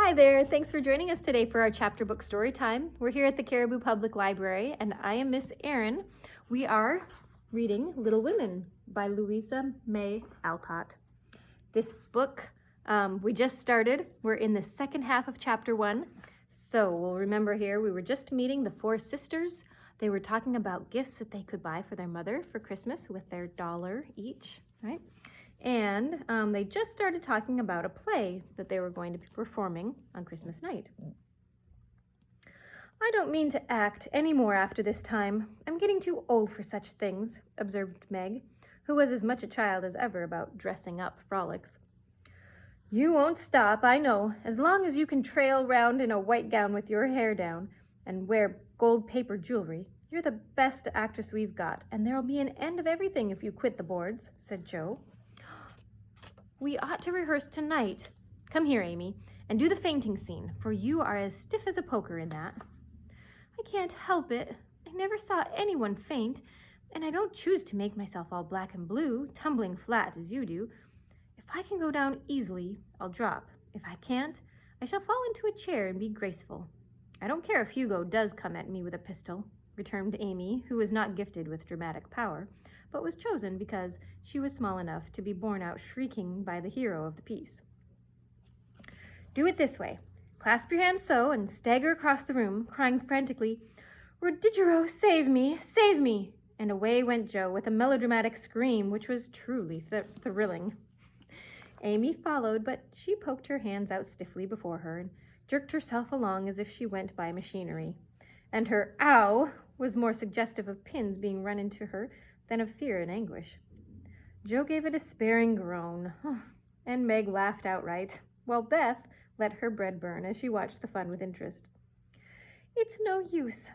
Hi there, thanks for joining us today for our chapter book story time. We're here at the Caribou Public Library and I am Miss Erin. We are reading Little Women by Louisa May Alcott. This book we just started. We're in the second half of chapter 1. So we'll remember here we were just meeting the 4 sisters. They were talking about gifts that they could buy for their mother for Christmas with their $1 each, right? And they just started talking about a play that they were going to be performing on Christmas night. I don't mean to act any more after this time. I'm getting too old for such things, observed Meg, who was as much a child as ever about dressing up frolics. You won't stop, I know, as long as you can trail round in a white gown with your hair down and wear gold paper jewelry. You're the best actress we've got, and there'll be an end of everything if you quit the boards, said Jo. We ought to rehearse tonight. Come here, Amy, and do the fainting scene, for you are as stiff as a poker in that. I can't help it. I never saw anyone faint, and I don't choose to make myself all black and blue, tumbling flat as you do. If I can go down easily, I'll drop. If I can't, I shall fall into a chair and be graceful. I don't care if Hugo does come at me with a pistol, returned Amy, who was not gifted with dramatic power, but was chosen because she was small enough to be borne out shrieking by the hero of the piece. Do it this way. Clasp your hands so and stagger across the room, crying frantically, Rodigerò, save me, save me! And away went Jo with a melodramatic scream which was truly thrilling. Amy followed, but she poked her hands out stiffly before her and jerked herself along as if she went by machinery. And her ow was more suggestive of pins being run into her than of fear and anguish. Jo gave a despairing groan, and Meg laughed outright, while Beth let her bread burn as she watched the fun with interest. It's no use.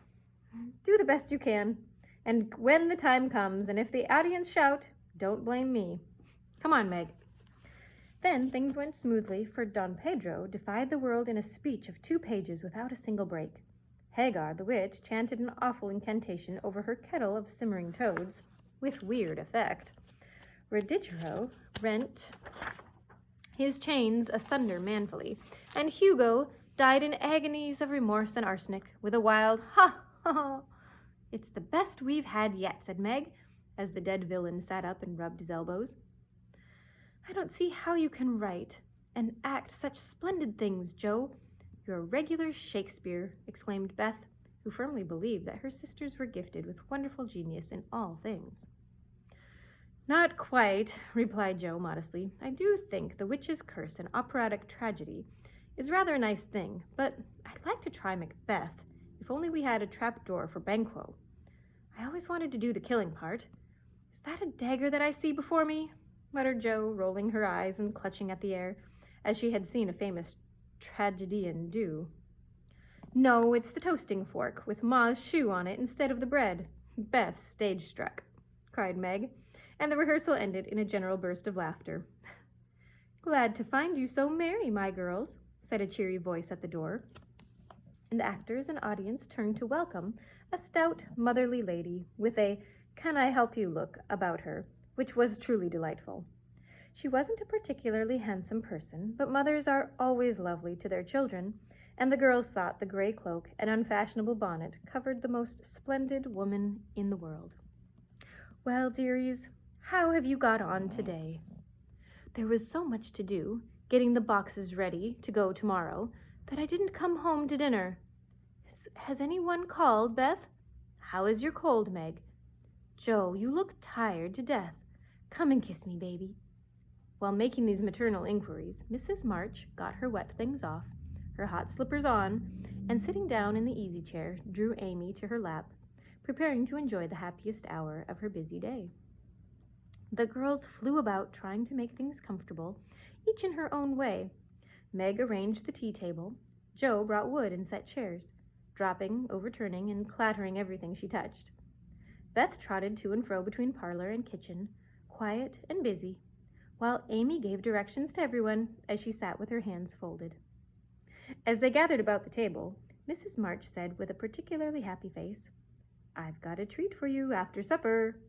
Do the best you can, and when the time comes, and if the audience shout, don't blame me. Come on, Meg. Then things went smoothly, for Don Pedro defied the world in a speech of 2 pages without a single break. Hagar, the witch, chanted an awful incantation over her kettle of simmering toads, with weird effect. Rodigerò rent his chains asunder manfully, and Hugo died in agonies of remorse and arsenic, with a wild ha ha ha. It's the best we've had yet, said Meg, as the dead villain sat up and rubbed his elbows. I don't see how you can write and act such splendid things, Jo. You're a regular Shakespeare, exclaimed Beth, who firmly believed that her sisters were gifted with wonderful genius in all things. Not quite, replied Jo modestly. I do think The Witch's Curse, an operatic tragedy, is rather a nice thing, but I'd like to try Macbeth, if only we had a trapdoor for Banquo. I always wanted to do the killing part. Is that a dagger that I see before me? Muttered Jo, rolling her eyes and clutching at the air, as she had seen a famous tragedian do. No, it's the toasting fork, with Ma's shoe on it instead of the bread. Beth stage-struck, cried Meg, and the rehearsal ended in a general burst of laughter. Glad to find you so merry, my girls, said a cheery voice at the door, and actors and audience turned to welcome a stout, motherly lady with a can I help you look about her, which was truly delightful. She wasn't a particularly handsome person, but mothers are always lovely to their children, and the girls thought the gray cloak and unfashionable bonnet covered the most splendid woman in the world. Well, dearies, how have you got on today? There was so much to do, getting the boxes ready to go tomorrow, that I didn't come home to dinner. Has anyone called, Beth? How is your cold, Meg? Jo, you look tired to death. Come and kiss me, baby. While making these maternal inquiries, Mrs. March got her wet things off, her hot slippers on, and sitting down in the easy chair, drew Amy to her lap, preparing to enjoy the happiest hour of her busy day. The girls flew about trying to make things comfortable, each in her own way. Meg arranged the tea table. Jo brought wood and set chairs, dropping, overturning, and clattering everything she touched. Beth trotted to and fro between parlor and kitchen, quiet and busy, while Amy gave directions to everyone as she sat with her hands folded. As they gathered about the table, Mrs. March said with a particularly happy face, I've got a treat for you after supper.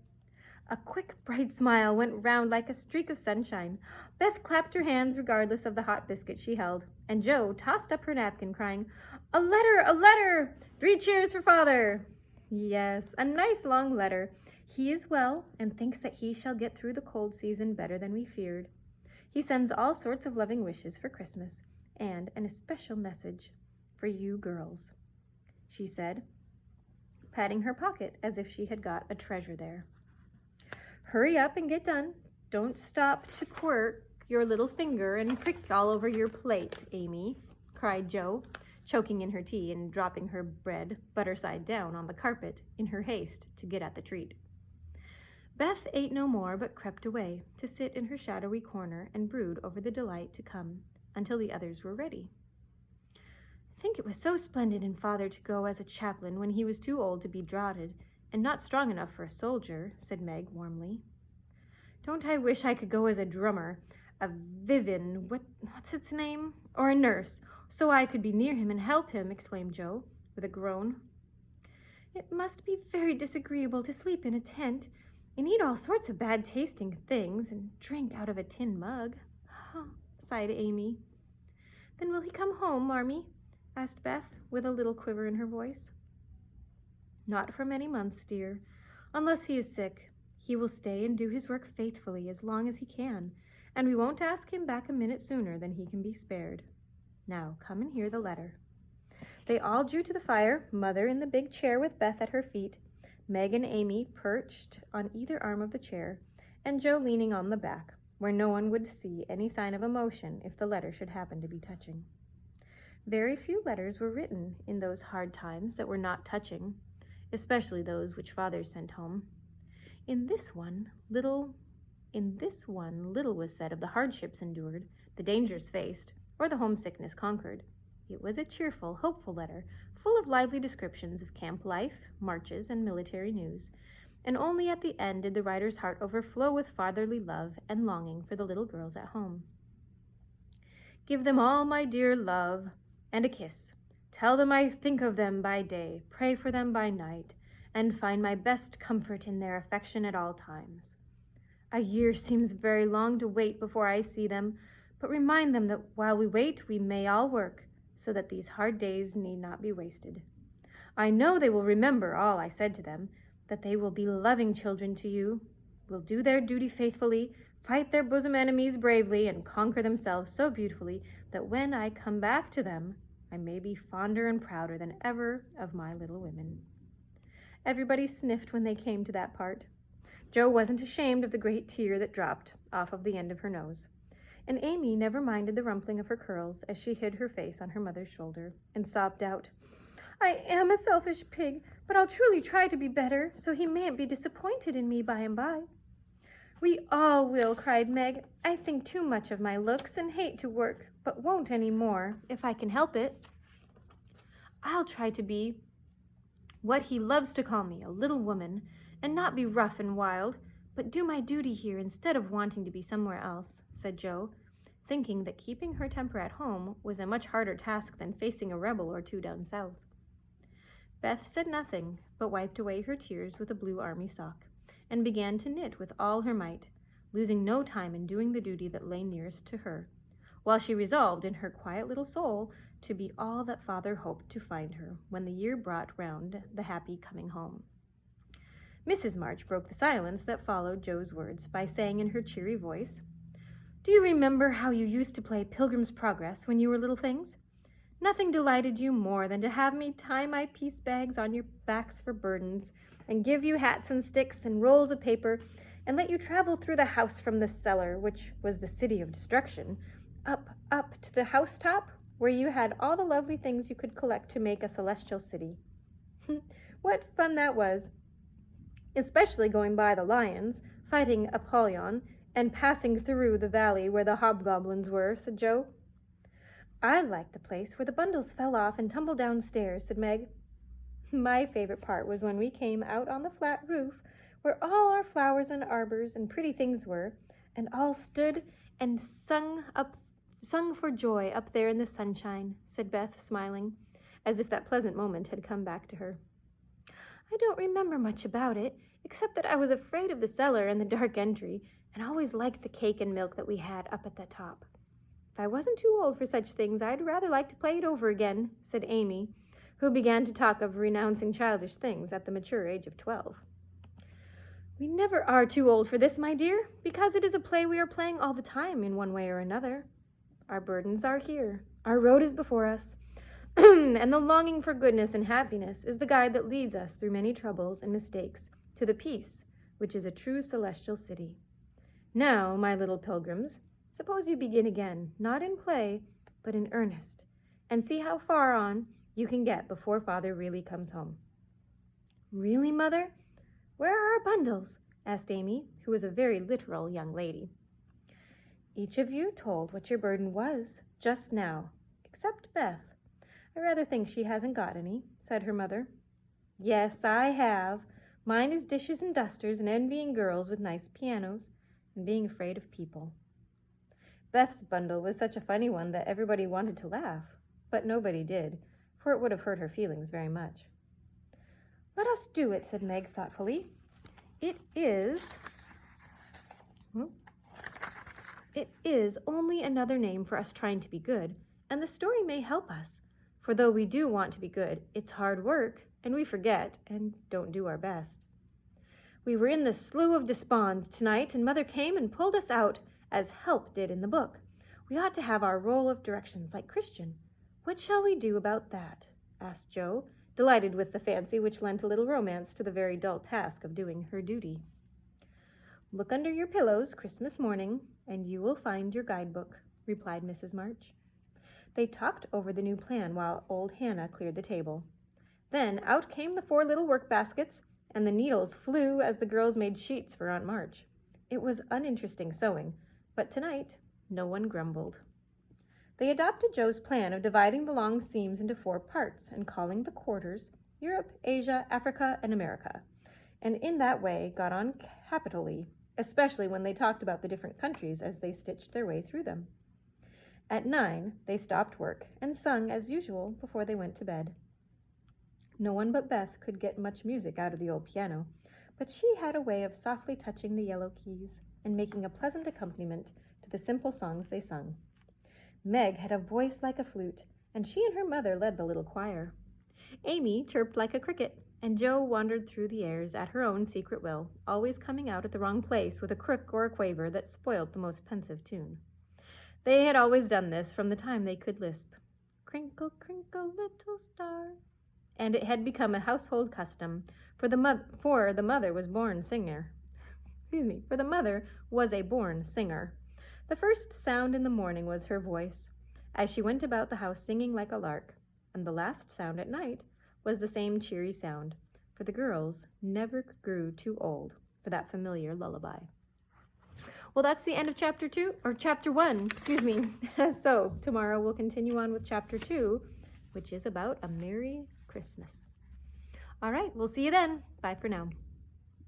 A quick, bright smile went round like a streak of sunshine. Beth clapped her hands regardless of the hot biscuit she held, and Jo tossed up her napkin, crying, "A letter! A letter! 3 cheers for father!" Yes, a nice long letter. He is well, and thinks that he shall get through the cold season better than we feared. He sends all sorts of loving wishes for Christmas, and an especial message for you girls, she said, patting her pocket as if she had got a treasure there. Hurry up and get done. Don't stop to quirk your little finger and prick all over your plate, Amy, cried Jo, choking in her tea and dropping her bread butter side down on the carpet in her haste to get at the treat. Beth ate no more but crept away to sit in her shadowy corner and brood over the delight to come until the others were ready. I think it was so splendid in father to go as a chaplain when he was too old to be draughted and not strong enough for a soldier, said Meg warmly. Don't I wish I could go as a drummer, a vivin, what's its name, or a nurse, so I could be near him and help him, exclaimed Jo, with a groan. It must be very disagreeable to sleep in a tent and eat all sorts of bad-tasting things and drink out of a tin mug, sighed Amy. Then will he come home, Marmee? Asked Beth, with a little quiver in her voice. Not for many months, dear. Unless he is sick, he will stay and do his work faithfully as long as he can, and we won't ask him back a minute sooner than he can be spared. Now, come and hear the letter. They all drew to the fire, Mother in the big chair with Beth at her feet, Meg and Amy perched on either arm of the chair, and Jo leaning on the back, where no one would see any sign of emotion if the letter should happen to be touching. Very few letters were written in those hard times that were not touching, especially those which father sent home. In this one, little was said of the hardships endured, the dangers faced, or the homesickness conquered. It was a cheerful, hopeful letter, full of lively descriptions of camp life, marches, and military news, and only at the end did the writer's heart overflow with fatherly love and longing for the little girls at home. Give them all my dear love and a kiss. Tell them I think of them by day, pray for them by night, and find my best comfort in their affection at all times. A year seems very long to wait before I see them, but remind them that while we wait, we may all work, so that these hard days need not be wasted. I know they will remember all I said to them, that they will be loving children to you, will do their duty faithfully, fight their bosom enemies bravely, and conquer themselves so beautifully that when I come back to them, I may be fonder and prouder than ever of my little women. Everybody sniffed when they came to that part. Jo wasn't ashamed of the great tear that dropped off of the end of her nose, and Amy never minded the rumpling of her curls as she hid her face on her mother's shoulder and sobbed out, I am a selfish pig, but I'll truly try to be better, so he mayn't be disappointed in me by and by. We all will, cried Meg. I think too much of my looks and hate to work, but won't any more, if I can help it. I'll try to be what he loves to call me, a little woman, and not be rough and wild, but do my duty here instead of wanting to be somewhere else, said Jo, thinking that keeping her temper at home was a much harder task than facing a rebel or two down south. Beth said nothing, but wiped away her tears with a blue army sock, and began to knit with all her might, losing no time in doing the duty that lay nearest to her, while she resolved in her quiet little soul to be all that father hoped to find her when the year brought round the happy coming home. Mrs. March broke the silence that followed Jo's words by saying in her cheery voice, Do you remember how you used to play Pilgrim's Progress when you were little things? Nothing delighted you more than to have me tie my piece bags on your backs for burdens, and give you hats and sticks and rolls of paper, and let you travel through the house from the cellar, which was the city of destruction, up to the housetop, where you had all the lovely things you could collect to make a celestial city. What fun that was, especially going by the lions, fighting Apollyon, and passing through the valley where the hobgoblins were, said Jo. I liked the place where the bundles fell off and tumbled downstairs, said Meg. My favorite part was when we came out on the flat roof where all our flowers and arbors and pretty things were, and all stood and sung for joy up there in the sunshine, said Beth, smiling, as if that pleasant moment had come back to her. I don't remember much about it, except that I was afraid of the cellar and the dark entry, and always liked the cake and milk that we had up at the top. If I wasn't too old for such things, I'd rather like to play it over again, said Amy, who began to talk of renouncing childish things at the mature age of 12. We never are too old for this, my dear, because it is a play we are playing all the time in one way or another. Our burdens are here. Our road is before us. And the longing for goodness and happiness is the guide that leads us through many troubles and mistakes to the peace which is a true celestial city. Now, my little pilgrims, suppose you begin again, not in play, but in earnest, and see how far on you can get before Father really comes home. Really, Mother? Where are our bundles? Asked Amy, who was a very literal young lady. Each of you told what your burden was just now, except Beth. I rather think she hasn't got any, said her mother. Yes, I have. Mine is dishes and dusters and envying girls with nice pianos and being afraid of people. Beth's bundle was such a funny one that everybody wanted to laugh, but nobody did, for it would have hurt her feelings very much. Let us do it, said Meg thoughtfully. It is only another name for us trying to be good, and the story may help us. For though we do want to be good, it's hard work, and we forget and don't do our best. We were in the Slough of Despond tonight, and Mother came and pulled us out, as Help did in the book. We ought to have our roll of directions like Christian. What shall we do about that? Asked Jo, delighted with the fancy which lent a little romance to the very dull task of doing her duty. Look under your pillows Christmas morning, and you will find your guidebook, replied Mrs. March. They talked over the new plan while old Hannah cleared the table. Then out came the 4 little work baskets, and the needles flew as the girls made sheets for Aunt March. It was uninteresting sewing, but tonight no one grumbled. They adopted Jo's plan of dividing the long seams into 4 parts and calling the quarters Europe, Asia, Africa, and America, and in that way got on capitally, especially when they talked about the different countries as they stitched their way through them. At 9, they stopped work and sung as usual before they went to bed. No one but Beth could get much music out of the old piano, but she had a way of softly touching the yellow keys and making a pleasant accompaniment to the simple songs they sung. Meg had a voice like a flute, and she and her mother led the little choir. Amy chirped like a cricket, and Jo wandered through the airs at her own secret will, always coming out at the wrong place with a crook or a quaver that spoilt the most pensive tune. They had always done this from the time they could lisp. Crinkle, crinkle, little star. And it had become a household custom, for the mother was born singer. For the mother was a born singer. The first sound in the morning was her voice, as she went about the house singing like a lark, and the last sound at night was the same cheery sound, for the girls never grew too old for that familiar lullaby. Well, that's the end of chapter 1, So tomorrow we'll continue on with chapter 2, which is about a Merry Christmas. All right, we'll see you then. Bye for now.